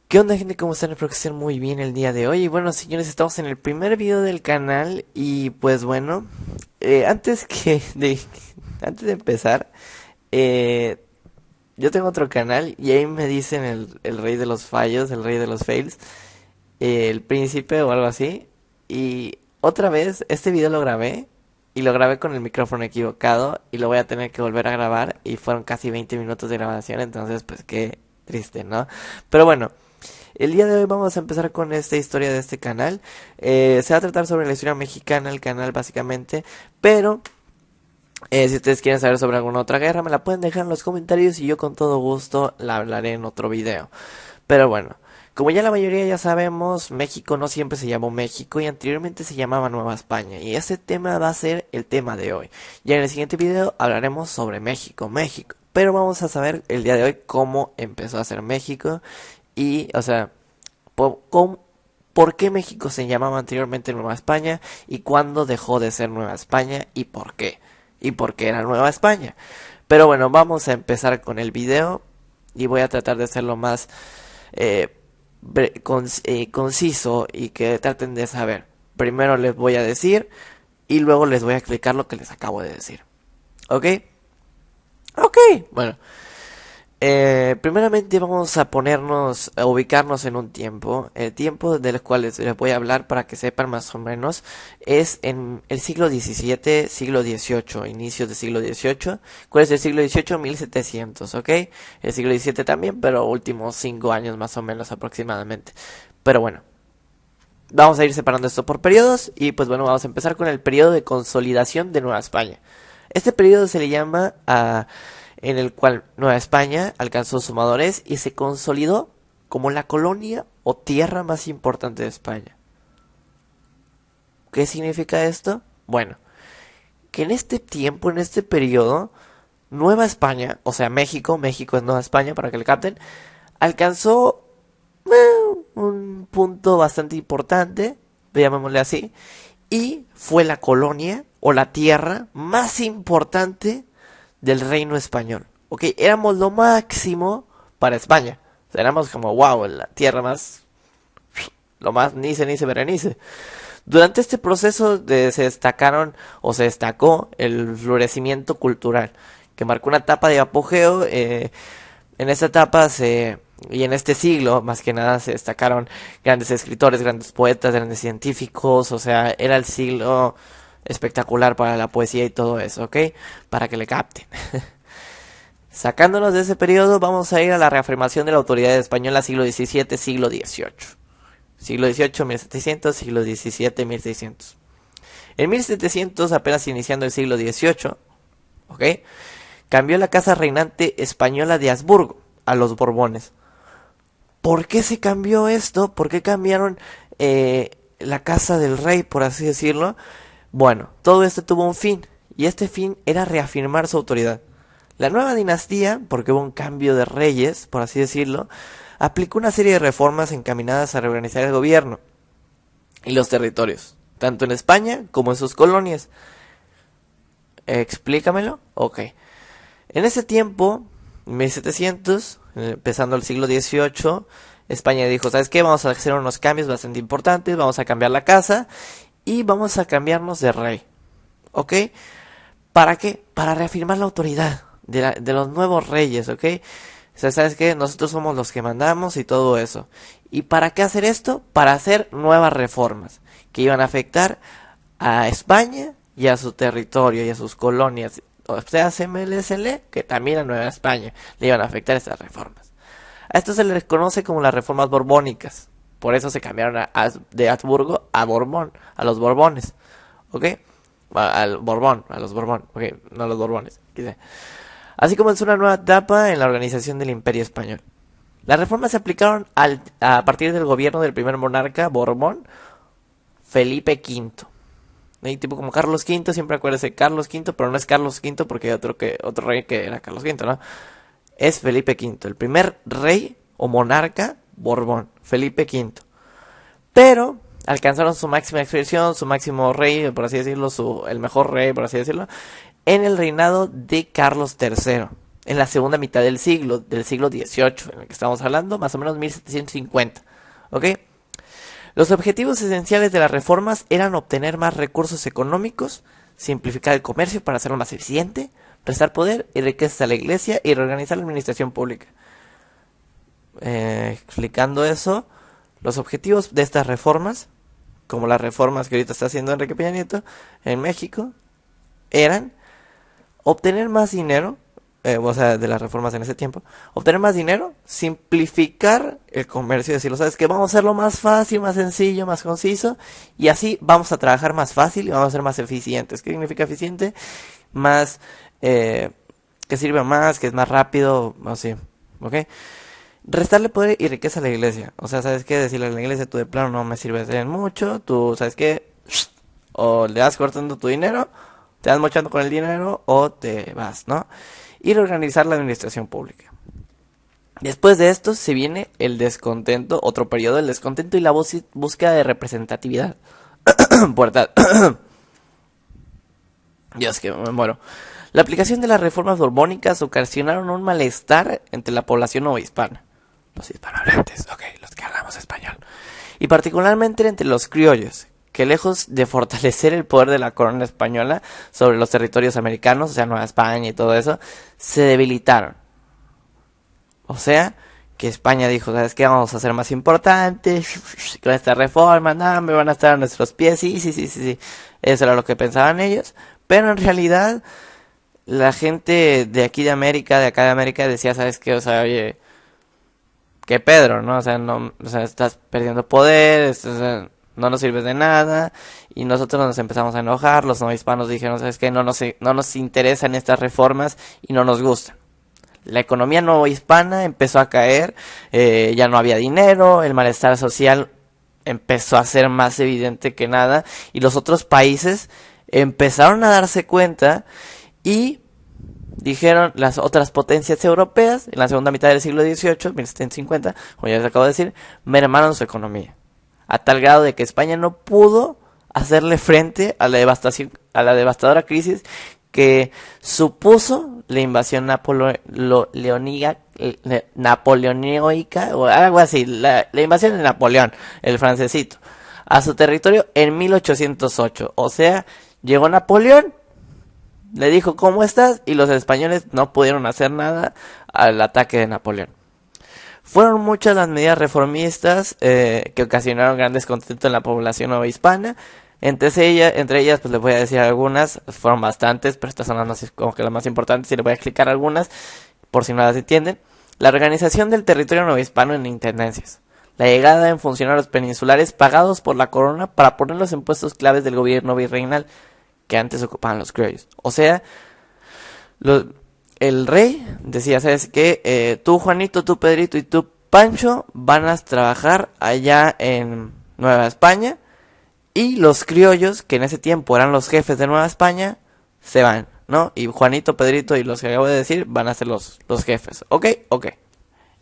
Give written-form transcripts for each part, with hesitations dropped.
¿Qué onda, gente? ¿Cómo están? Espero que estén muy bien el día de hoy. Y bueno, señores, estamos en el primer video del canal. Y pues bueno, antes antes de empezar, eh, yo tengo otro canal y ahí me dicen el rey de los fallos, el rey de los fails, el príncipe o algo así. Y otra vez, este video lo grabé y lo grabé con el micrófono equivocado y lo voy a tener que volver a grabar. Y fueron casi 20 minutos de grabación, entonces pues qué triste, ¿no? Pero bueno. El día de hoy vamos a empezar con esta historia de este canal. Se va a tratar sobre la historia mexicana, el canal básicamente. Pero si ustedes quieren saber sobre alguna otra guerra, me la pueden dejar en los comentarios y yo con todo gusto la hablaré en otro video. Pero bueno, como ya la mayoría ya sabemos, México no siempre se llamó México y anteriormente se llamaba Nueva España. Y ese tema va a ser el tema de hoy. Ya en el siguiente video hablaremos sobre México, México. Pero vamos a saber el día de hoy cómo empezó a ser México y, o sea, por qué México se llamaba anteriormente Nueva España y cuándo dejó de ser Nueva España y por qué. Y por qué era Nueva España. Pero bueno, vamos a empezar con el video y voy a tratar de hacerlo más eh, conciso y que traten de saber. Primero les voy a decir y luego les voy a explicar lo que les acabo de decir. ¿Ok? Ok. Bueno. Primeramente vamos a ubicarnos en un tiempo. El tiempo del cual les voy a hablar para que sepan más o menos es en el siglo XVII, siglo XVIII, inicios del siglo XVIII. ¿Cuál es el siglo XVIII? 1700, ¿ok? El siglo XVII también, pero últimos 5 años más o menos aproximadamente. Pero bueno, vamos a ir separando esto por periodos y pues bueno, vamos a empezar con el periodo de consolidación de Nueva España. Este periodo se le llama en el cual Nueva España alcanzó su madurez y se consolidó como la colonia o tierra más importante de España. ¿Qué significa esto? Bueno, que en este tiempo, en este periodo, Nueva España, o sea México, México es Nueva España para que le capten, alcanzó un punto bastante importante, llamémosle así, y fue la colonia o la tierra más importante del reino español. Ok, éramos lo máximo para España. O sea, éramos como, wow, la tierra más, lo más nice, berenice. Durante este proceso se destacaron o se destacó el florecimiento cultural, que marcó una etapa de apogeo. En esta etapa y en este siglo, más que nada, se destacaron grandes escritores, grandes poetas, grandes científicos. O sea, era el siglo espectacular para la poesía y todo eso, ¿ok? Para que le capten. Sacándonos de ese periodo, vamos a ir a la reafirmación de la autoridad española siglo XVII, siglo XVIII. Siglo XVIII, 1700, siglo XVII, 1600. En 1700, apenas iniciando el siglo XVIII, ¿ok? Cambió la casa reinante española de Habsburgo a los Borbones. ¿Por qué se cambió esto? ¿Por qué cambiaron la casa del rey, por así decirlo? Bueno, todo esto tuvo un fin, y este fin era reafirmar su autoridad. La nueva dinastía, porque hubo un cambio de reyes, por así decirlo, aplicó una serie de reformas encaminadas a reorganizar el gobierno y los territorios, tanto en España como en sus colonias. ¿Explícamelo? Ok. En ese tiempo, 1700, empezando el siglo XVIII, España dijo, ¿sabes qué? Vamos a hacer unos cambios bastante importantes, vamos a cambiar la casa y vamos a cambiarnos de rey. ¿Ok? ¿Para qué? Para reafirmar la autoridad de los nuevos reyes, ¿ok? O sea, ¿sabes qué? Nosotros somos los que mandamos y todo eso. ¿Y para qué hacer esto? Para hacer nuevas reformas que iban a afectar a España y a su territorio y a sus colonias. O sea, CMLSL, que también a Nueva España le iban a afectar esas reformas. A esto se les conoce como las reformas borbónicas. Por eso se cambiaron de Habsburgo a Borbón, a los Borbones. ¿Ok? Al Borbón, a los Borbón. Ok, no a los Borbones. Quizá. Así comenzó una nueva etapa en la organización del Imperio Español. Las reformas se aplicaron a partir del gobierno del primer monarca Borbón, Felipe V. ¿Sí? Tipo como Carlos V, siempre acuérdese Carlos V, pero no es Carlos V porque hay otro rey que era Carlos V, ¿no? Es Felipe V, el primer rey o monarca Borbón, Felipe V. Pero alcanzaron su máxima expresión, su máximo rey, por así decirlo, el mejor rey, por así decirlo, en el reinado de Carlos III. en la segunda mitad del siglo XVIII, en el que estamos hablando, más o menos 1750. ¿Ok? Los objetivos esenciales de las reformas eran obtener más recursos económicos, simplificar el comercio para hacerlo más eficiente, prestar poder y riquezas a la iglesia y reorganizar la administración pública. Explicando eso, los objetivos de estas reformas, como las reformas que ahorita está haciendo Enrique Peña Nieto en México, eran obtener más dinero, o sea, de las reformas en ese tiempo, obtener más dinero, simplificar el comercio, decirlo, ¿sabes qué? Vamos a hacerlo más fácil, más sencillo, más conciso, y así vamos a trabajar más fácil y vamos a ser más eficientes. ¿Qué significa eficiente? Más, que sirve más, que es más rápido, así, ¿ok? Restarle poder y riqueza a la iglesia. O sea, ¿sabes qué? Decirle a la iglesia, tú de plano no me sirves de mucho, tú, ¿sabes qué? O le vas cortando tu dinero, te vas mochando con el dinero, o te vas, ¿no? Y reorganizar la administración pública. Después de esto se viene el descontento, otro periodo, el descontento y la búsqueda de representatividad. Puerta. Dios, que me muero. La aplicación de las reformas borbónicas ocasionaron un malestar entre la población novohispana. Los hispanohablantes, ok, los que hablamos español. Y particularmente entre los criollos, que lejos de fortalecer el poder de la corona española sobre los territorios americanos, o sea, Nueva España y todo eso, se debilitaron. O sea, que España dijo, ¿sabes qué? Vamos a ser más importantes con esta reforma, no, me van a estar a nuestros pies, sí. Eso era lo que pensaban ellos, pero en realidad la gente de aquí de América, de acá de América, decía, ¿sabes qué? O sea, oye, que Pedro, ¿no? O sea, no, o sea, estás perdiendo poder, o sea, no nos sirves de nada, y nosotros nos empezamos a enojar, los no hispanos dijeron, ¿sabes qué? No nos interesan estas reformas y no nos gustan. La economía no hispana empezó a caer, ya no había dinero, el malestar social empezó a ser más evidente que nada, y los otros países empezaron a darse cuenta y dijeron las otras potencias europeas, en la segunda mitad del siglo XVIII, 1750, como ya les acabo de decir, mermaron su economía, a tal grado de que España no pudo hacerle frente a la devastadora crisis que supuso la invasión napoleónica, o algo así, la invasión de Napoleón, el francesito, a su territorio en 1808. O sea, llegó Napoleón, le dijo, ¿cómo estás? Y los españoles no pudieron hacer nada al ataque de Napoleón. Fueron muchas las medidas reformistas que ocasionaron gran descontento en la población novohispana. Entre ellas, pues les voy a decir algunas, fueron bastantes, pero estas son las más, como que las más importantes, y les voy a explicar algunas, por si no las entienden. La organización del territorio novohispano en intendencias. La llegada en funcionarios peninsulares pagados por la corona para ponerlos en puestos claves del gobierno virreinal que antes ocupaban los criollos. O sea, el rey decía, ¿sabes qué? Tú Juanito, tú Pedrito y tú Pancho van a trabajar allá en Nueva España, y los criollos, que en ese tiempo eran los jefes de Nueva España, se van, ¿no? Y Juanito, Pedrito y los que acabo de decir van a ser los jefes. Ok.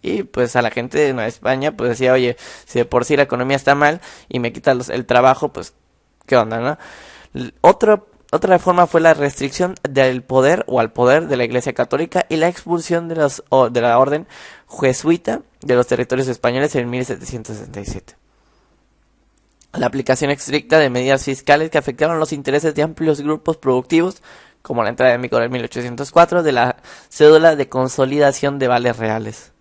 Y pues a la gente de Nueva España pues decía, oye, si de por sí la economía está mal y me quitan el trabajo, pues, ¿qué onda, no? Otra reforma fue la restricción del poder o al poder de la Iglesia Católica y la expulsión de la orden jesuita de los territorios españoles en 1767. La aplicación estricta de medidas fiscales que afectaron los intereses de amplios grupos productivos, como la entrada en vigor en 1804 de la cédula de consolidación de vales reales.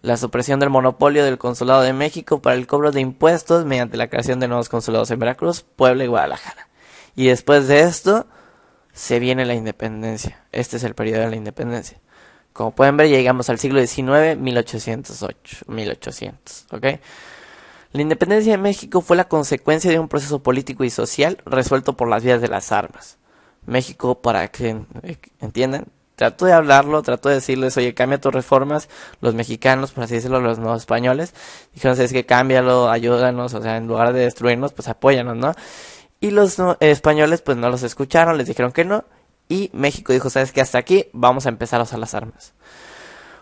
La supresión del monopolio del Consulado de México para el cobro de impuestos mediante la creación de nuevos consulados en Veracruz, Puebla y Guadalajara. Y después de esto, se viene la independencia. Este es el periodo de la independencia. Como pueden ver, llegamos al siglo XIX, 1800, ¿ok? La independencia de México fue la consecuencia de un proceso político y social resuelto por las vías de las armas. México, para que entiendan, trató de hablarlo, trató de decirles, oye, cambia tus reformas. Los mexicanos, por así decirlo, los nuevos españoles, dijeron, es que cámbialo, ayúdanos, o sea, en lugar de destruirnos, pues apóyanos, ¿no? Y los españoles, pues no los escucharon, les dijeron que no, y México dijo, sabes que hasta aquí vamos a empezar a usar las armas.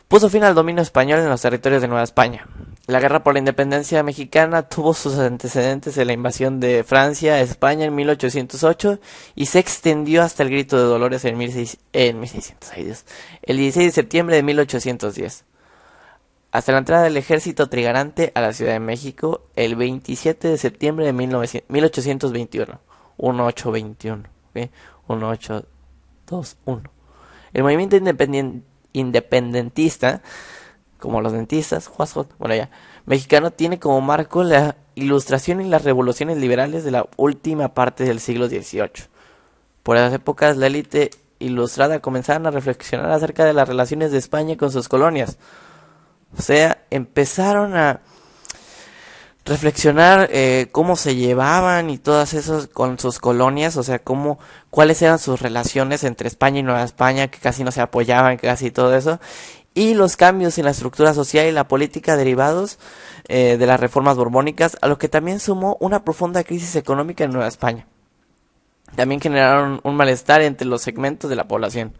Puso fin al dominio español en los territorios de Nueva España. La guerra por la independencia mexicana tuvo sus antecedentes en la invasión de Francia a España en 1808 y se extendió hasta el Grito de Dolores en 1600, ay Dios, el 16 de septiembre de 1810, hasta la entrada del ejército trigarante a la Ciudad de México el 27 de septiembre de 1821, 1821, ¿okay? 1821. El movimiento independentista, como los dentistas, bueno ya, mexicano, tiene como marco la Ilustración y las revoluciones liberales de la última parte del siglo XVIII. Por esas épocas, la élite ilustrada comenzaron a reflexionar acerca de las relaciones de España con sus colonias. O sea, empezaron a reflexionar cómo se llevaban y todas esas con sus colonias, o sea, cuáles eran sus relaciones entre España y Nueva España, que casi no se apoyaban, que casi todo eso, y los cambios en la estructura social y la política derivados de las reformas borbónicas, a lo que también sumó una profunda crisis económica en Nueva España. También generaron un malestar entre los segmentos de la población.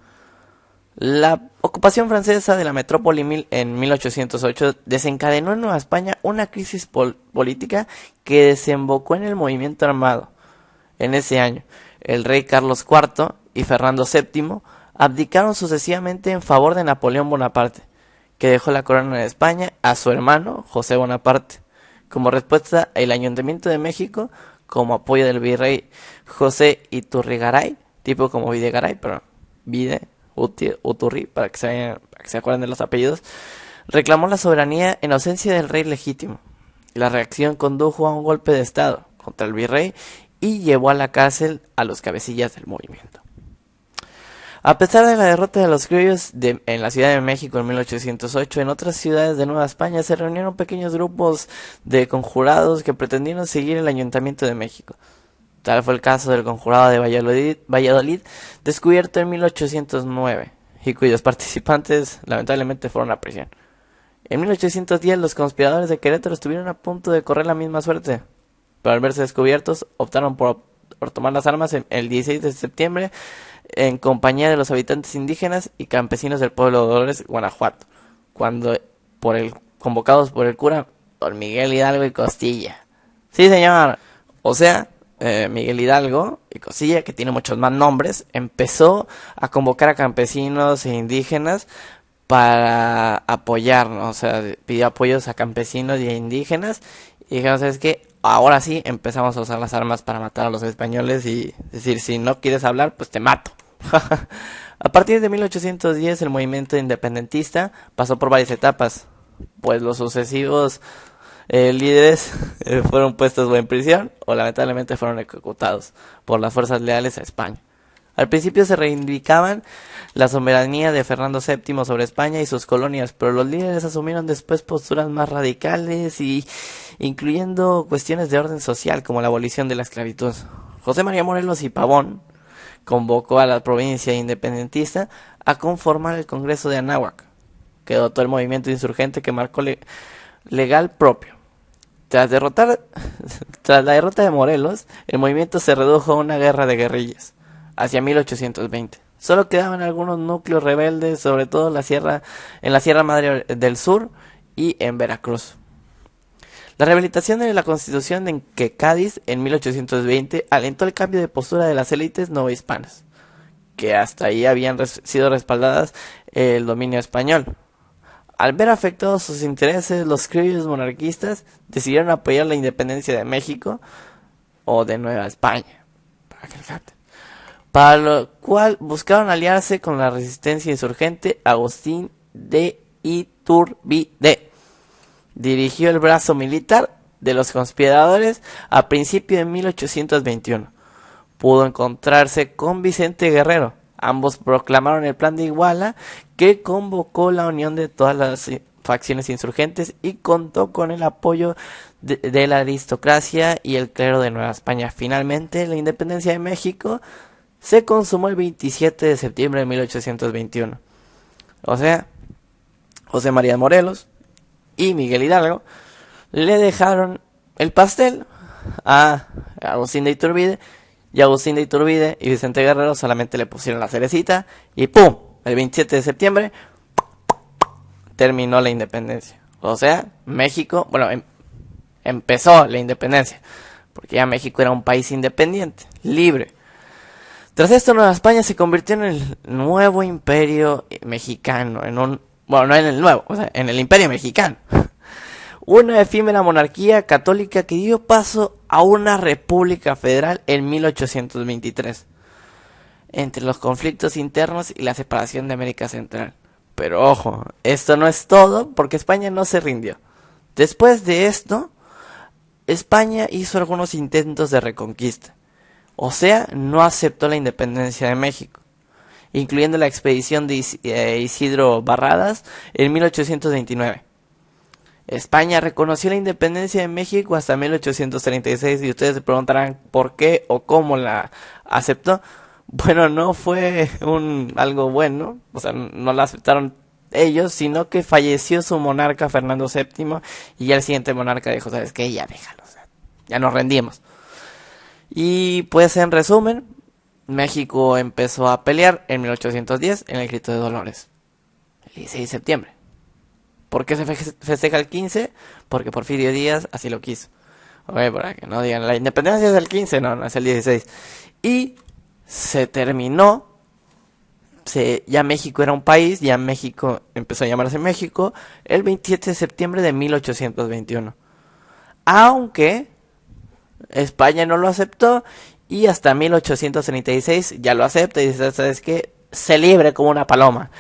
La ocupación francesa de la metrópoli en 1808 desencadenó en Nueva España una crisis política que desembocó en el movimiento armado. En ese año, el rey Carlos IV y Fernando VII abdicaron sucesivamente en favor de Napoleón Bonaparte, que dejó la corona de España a su hermano José Bonaparte. Como respuesta, el Ayuntamiento de México, como apoyo del virrey José Iturrigaray, tipo como Videgaray, pero Uturri, para que se acuerden de los apellidos, reclamó la soberanía en ausencia del rey legítimo. La reacción condujo a un golpe de estado contra el virrey y llevó a la cárcel a los cabecillas del movimiento. A pesar de la derrota de los criollos en la Ciudad de México en 1808, en otras ciudades de Nueva España se reunieron pequeños grupos de conjurados que pretendieron seguir el Ayuntamiento de México. Tal fue el caso del conjurado de Valladolid, descubierto en 1809, y cuyos participantes lamentablemente fueron a prisión. En 1810 los conspiradores de Querétaro estuvieron a punto de correr la misma suerte, pero al verse descubiertos optaron por tomar las armas el 16 de septiembre en compañía de los habitantes indígenas y campesinos del pueblo de Dolores, Guanajuato, convocados por el cura Don Miguel Hidalgo y Costilla. Sí, señor. O sea, Miguel Hidalgo y Costilla, que tiene muchos más nombres, empezó a convocar a campesinos e indígenas para apoyarnos, o sea, pidió apoyos a campesinos y a indígenas, y dijeron, ¿sabes qué? Ahora sí empezamos a usar las armas para matar a los españoles y decir, si no quieres hablar, pues te mato. A partir de 1810 el movimiento independentista pasó por varias etapas, pues los sucesivos líderes fueron puestos o en prisión o lamentablemente fueron ejecutados por las fuerzas leales a España. Al principio se reivindicaban la soberanía de Fernando VII sobre España y sus colonias, pero los líderes asumieron después posturas más radicales y incluyendo cuestiones de orden social como la abolición de la esclavitud. José María Morelos y Pavón convocó a la provincia independentista a conformar el Congreso de Anáhuac, que dotó el movimiento insurgente que marcó legal propio. Tras la derrota de Morelos, el movimiento se redujo a una guerra de guerrillas hacia 1820. Solo quedaban algunos núcleos rebeldes, sobre todo en la Sierra Madre del Sur y en Veracruz. La rehabilitación de la Constitución en Cádiz en 1820 alentó el cambio de postura de las élites novohispanas, que hasta ahí habían sido respaldadas el dominio español. Al ver afectados sus intereses, los criollos monarquistas decidieron apoyar la independencia de México o de Nueva España, para lo cual buscaron aliarse con la resistencia insurgente. Agustín de Iturbide dirigió el brazo militar de los conspiradores a principios de 1821. Pudo encontrarse con Vicente Guerrero. Ambos proclamaron el Plan de Iguala, que convocó la unión de todas las facciones insurgentes y contó con el apoyo de la aristocracia y el clero de Nueva España. Finalmente, la independencia de México se consumó el 27 de septiembre de 1821. O sea, José María Morelos y Miguel Hidalgo le dejaron el pastel a Agustín de Iturbide, y Agustín de Iturbide y Vicente Guerrero solamente le pusieron la cerecita y ¡pum! El 27 de septiembre terminó la independencia. O sea, México, bueno, empezó la independencia, porque ya México era un país independiente, libre. Tras esto, Nueva España se convirtió en el nuevo imperio mexicano, bueno, no en el nuevo, o sea, en el imperio mexicano. Una efímera monarquía católica que dio paso a una república federal en 1823, entre los conflictos internos y la separación de América Central. Pero ojo, esto no es todo, porque España no se rindió. Después de esto, España hizo algunos intentos de reconquista. O sea, no aceptó la independencia de México, incluyendo la expedición de Isidro Barradas en 1829. España reconoció la independencia de México hasta 1836 y ustedes se preguntarán por qué o cómo la aceptó. Bueno, no fue algo bueno, o sea, no la aceptaron ellos, sino que falleció su monarca Fernando VII y ya el siguiente monarca dijo, ¿sabes qué? Ya déjalo, o sea, ya nos rendimos. Y pues en resumen, México empezó a pelear en 1810 en el Grito de Dolores, el 16 de septiembre. ¿Por qué se festeja el 15? Porque Porfirio Díaz así lo quiso. Oye, para que no digan, la independencia es el 15, no es el 16. Y se terminó, ya México era un país, ya México empezó a llamarse México, el 27 de septiembre de 1821. Aunque España no lo aceptó y hasta 1836 ya lo acepta y dice, ¿sabes qué? Se libre como una paloma.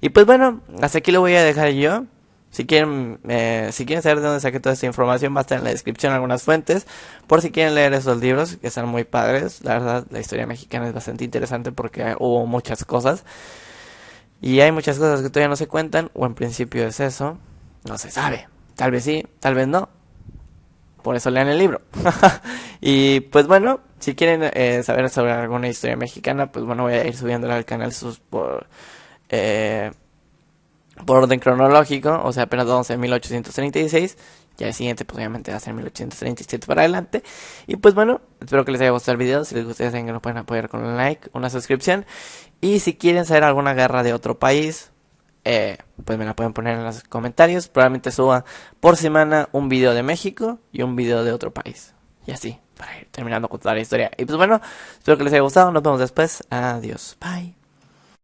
Y pues bueno, hasta aquí lo voy a dejar yo. Si quieren saber de dónde saqué toda esta información, va a estar en la descripción algunas fuentes. Por si quieren leer esos libros, que están muy padres. La verdad, la historia mexicana es bastante interesante porque hubo muchas cosas. Y hay muchas cosas que todavía no se cuentan, o en principio es eso. No se sabe. Tal vez sí, tal vez no. Por eso lean el libro. Y pues bueno, si quieren saber sobre alguna historia mexicana, pues bueno, voy a ir subiéndola al canal por orden cronológico, o sea, apenas vamos en 1836. Ya el siguiente, pues obviamente va a ser 1837 para adelante. Y pues bueno, espero que les haya gustado el video. Si les gusta, ya saben que nos pueden apoyar con un like, una suscripción. Y si quieren saber alguna guerra de otro país, pues me la pueden poner en los comentarios. Probablemente suba por semana un video de México y un video de otro país. Y así, para ir terminando con toda la historia. Y pues bueno, espero que les haya gustado. Nos vemos después. Adiós. Bye.